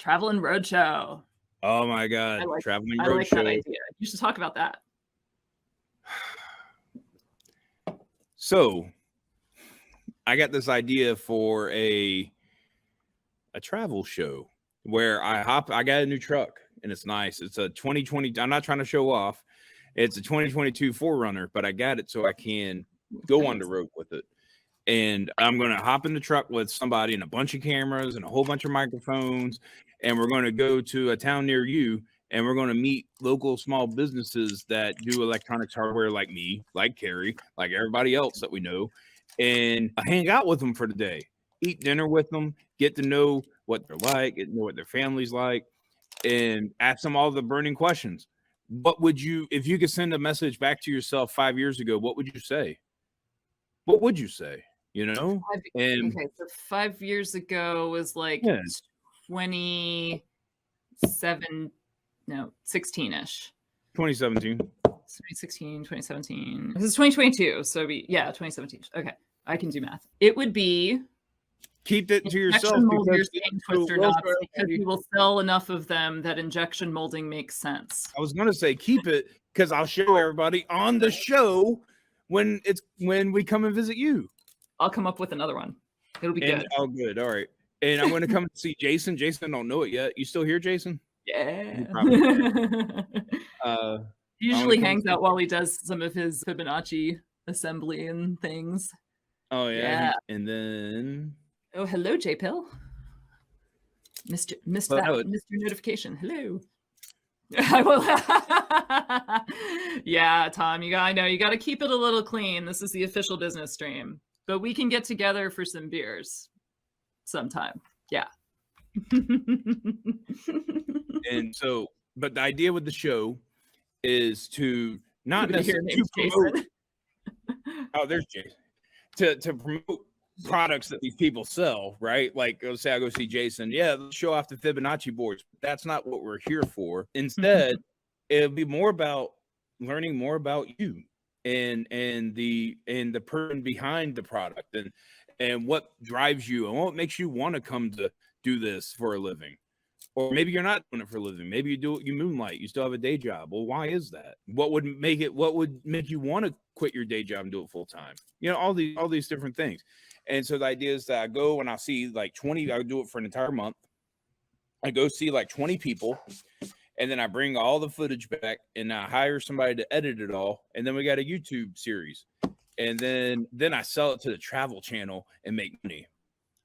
Traveling Roadshow. Oh my God. Traveling I like that Roadshow. idea. You should talk about that. So I got this idea for a travel show where I got a new truck and it's nice. It's a 2020. I'm not trying to show off. It's a 2022 4Runner, but I got it so I can go on the road with it. And I'm going to hop in the truck with somebody and a bunch of cameras and a whole bunch of microphones. And we're going to go to a town near you. And we're going to meet local small businesses that do electronics hardware like me, like Carrie, like everybody else that we know. And hang out with them for the day. Eat dinner with them. Get to know what they're like. Get to know what their family's like. And ask them all the burning questions. What would you, if you could send a message back to yourself 5 years ago, what would you say? What would you say? You know? And okay, so 5 years ago was like 16-ish. 2017. 2016, 2017. This is 2022. So 2017. Okay, I can do math. It would be keep it to yourself because you will sell enough of them that injection molding makes sense. I was going to say keep it because I'll show everybody on the show when we come and visit you. I'll come up with another one. It'll be good. Oh, good. All right. And I'm going to come and see Jason. Jason don't know it yet. You still here, Jason? Yeah. He usually hangs out while he does some of his Fibonacci assembly and things. Oh, yeah. And then... Oh, hello, J-Pill. Mr. Notification. Hello. I will. Yeah, Tom, I know you got to keep it a little clean. This is the official business stream, but we can get together for some beers sometime. Yeah. And so, but the idea with the show is to not necessarily promote. Oh, there's Jason. To promote products that these people sell, right? Like, let's say I go see Jason. Yeah, let's show off the Fibonacci boards. That's not what we're here for. Instead, it'll be more about learning more about you and the person behind the product and what drives you and what makes you want to come to do this for a living. Or maybe you're not doing it for a living. Maybe you moonlight. You still have a day job. Well, why is that? What would make you want to quit your day job and do it full time? You know, all these different things. And so the idea is that I go and I'll see like 20, I do it for an entire month. I go see like 20 people and then I bring all the footage back and I hire somebody to edit it all. And then we got a YouTube series. And then I sell it to the Travel Channel and make money.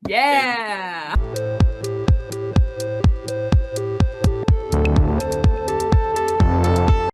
Yeah.